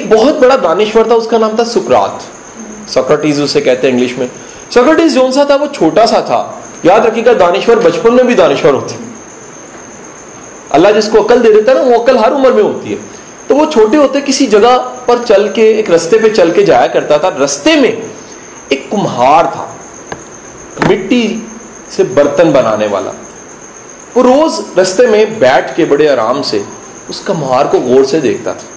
एक बहुत बड़ा दानिश्वर था, उसका नाम था सुकरात, सोक्रेटिस उसे कहते हैं इंग्लिश में। सोक्रेटिस जो सा था वो छोटा सा था। याद रखिएगा दानिश्वर बचपन में भी दानिश्वर होते हैं। अल्लाह जिसको अकल दे देता है ना, वो अकल हर उम्र में होती है। तो वो छोटे होते किसी जगह पर चल के, एक रास्ते पे चल के जाया करता था। रास्ते में एक कुम्हार था, मिट्टी से बर्तन बनाने वाला। वो रोज रास्ते में बैठ के बड़े आराम से उस कुम्हार को गौर से देखता था,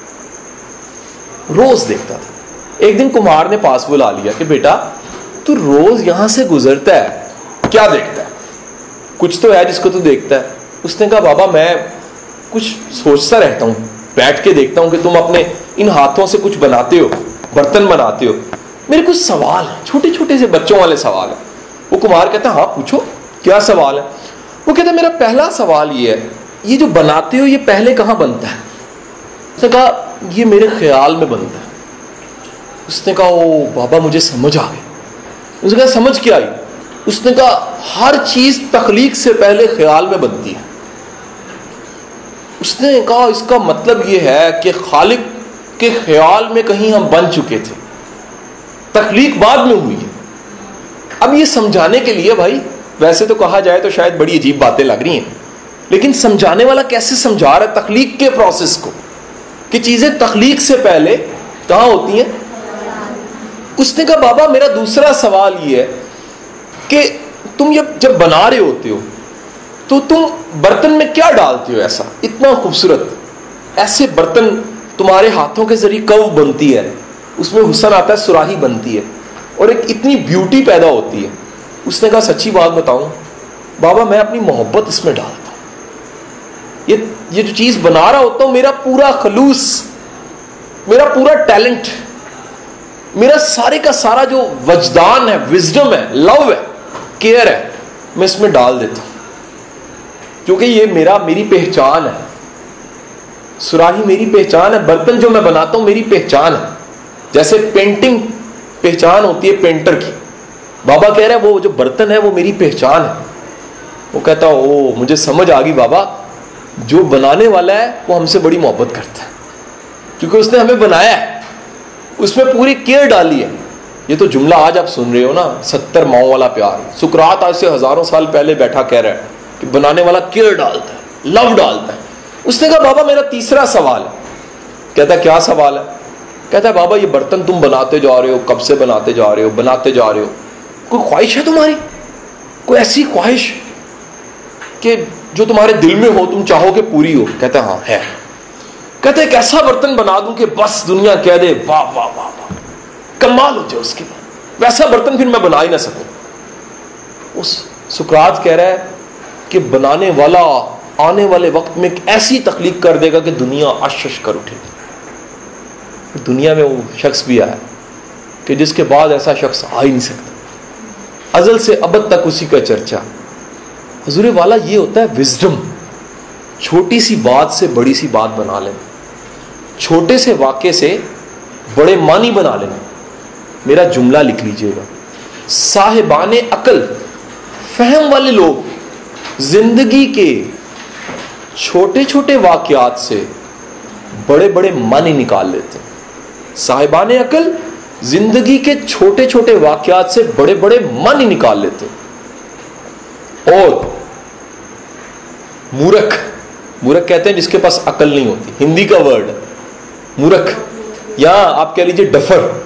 रोज देखता था। एक दिन कुम्हार ने पास बुला लिया कि बेटा तू रोज यहां से गुजरता है, क्या देखता है? कुछ तो है जिसको तू देखता है। उसने कहा बाबा मैं कुछ सोचता रहता हूं, बैठ के देखता हूं कि तुम अपने इन हाथों से कुछ बनाते हो, बर्तन बनाते हो। मेरे कुछ सवाल है, छोटे छोटे से बच्चों वाले सवाल है। वो कुम्हार कहता है हाँ पूछो, क्या सवाल है? वो कहता है मेरा पहला सवाल ये है, ये जो बनाते हो ये पहले कहां बनता है? उसने कहा ये मेरे ख्याल में बनता है। उसने कहा ओ बाबा मुझे समझ आ गई। उसने कहा समझ क्या आई? उसने कहा हर चीज तख्लीक से पहले ख्याल में बनती है। उसने कहा इसका मतलब यह है कि खालिक के ख्याल में कहीं हम बन चुके थे, तख्लीक बाद में हुई है। अब ये समझाने के लिए भाई, वैसे तो कहा जाए तो शायद बड़ी अजीब बातें लग रही हैं, लेकिन समझाने वाला कैसे समझा रहा है तख्लीक के प्रोसेस को, कि चीजें तख्लीक से पहले कहां होती हैं। उसने कहा बाबा मेरा दूसरा सवाल ये है कि तुम जब बना रहे होते हो तो तुम बर्तन में क्या डालते हो ऐसा इतना खूबसूरत? ऐसे बर्तन तुम्हारे हाथों के जरिए कब बनती है, उसमें हुस्न आता है, सुराही बनती है और एक इतनी ब्यूटी पैदा होती है। उसने कहा सच्ची बात बताऊं बाबा मैं अपनी मोहब्बत इसमें डालता हूं। ये जो चीज बना रहा होता हूं, मेरा पूरा खलूस, मेरा पूरा टैलेंट, मेरा सारे का सारा जो वजदान है, विजडम है, लव है, केयर है, मैं इसमें डाल देता हूं, क्योंकि ये मेरी पहचान है। सुराही मेरी पहचान है, बर्तन जो मैं बनाता हूं मेरी पहचान है। जैसे पेंटिंग पहचान होती है पेंटर की, बाबा कह रहे हैं वो जो बर्तन है वो मेरी पहचान है। वो कहता ओ मुझे समझ आ गई बाबा, जो बनाने वाला है वो हमसे बड़ी मोहब्बत करता है, क्योंकि उसने हमें बनाया है, उसमें पूरी केयर डाली है। ये तो जुमला आज आप सुन रहे हो ना, 70 माओ वाला प्यार। सुकरात आज से हजारों साल पहले बैठा कह रहा है कि बनाने वाला केयर डालता है, लव डालता है। उसने कहा बाबा मेरा तीसरा सवाल है। कहता क्या सवाल है? कहता है बाबा ये बर्तन तुम बनाते जा रहे हो, कब से बनाते जा रहे हो, बनाते जा रहे हो, कोई ख्वाहिश है तुम्हारी, कोई ऐसी ख्वाहिश कि जो तुम्हारे दिल में हो, तुम चाहो कि पूरी हो? कहता हाँ है। कहते एक ऐसा बर्तन बना दूं कि बस दुनिया कह दे वाह वाह वाह वाह, कमाल हो जाए उसके बाद, वैसा बर्तन फिर मैं बना ही ना सकूं। उस सुकरात कह रहा है कि बनाने वाला आने वाले वक्त में एक ऐसी तख्लीक कर देगा कि दुनिया अश कर उठेगी। दुनिया में वो शख्स भी आया कि जिसके बाद ऐसा शख्स आ ही नहीं सकता, अजल से अबद तक उसी का चर्चा। हुजूर वाला ये होता है विजडम, छोटी सी बात से बड़ी सी बात बना लेना, छोटे से वाक्य से बड़े मानी बना लेना। मेरा जुमला लिख लीजिएगा, साहिबाने अकल, फहम वाले लोग जिंदगी के छोटे छोटे वाकयात से बड़े बड़े मानी निकाल लेते हैं। साहिबाने अकल जिंदगी के छोटे छोटे वाकयात से बड़े बड़े मानी निकाल लेते हैं। और मूर्ख, मूर्ख कहते हैं जिसके पास अकल नहीं होती, हिंदी का वर्ड है मूर्ख, या आप कह लीजिए डफर,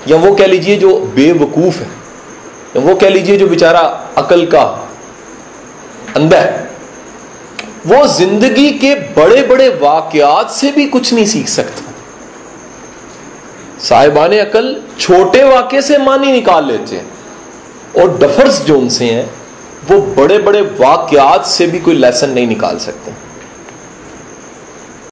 या वो कह लीजिए जो बेवकूफ है, या वो कह लीजिए जो बेचारा अकल का अंधा है। वो जिंदगी के बड़े बड़े वाकयात से भी कुछ नहीं सीख सकता। साहिबाने अकल छोटे वाक्य से मानी निकाल लेते हैं, और डफर्स जो उनसे हैं वो बड़े बड़े वाकयात से भी कोई लेसन नहीं निकाल सकते।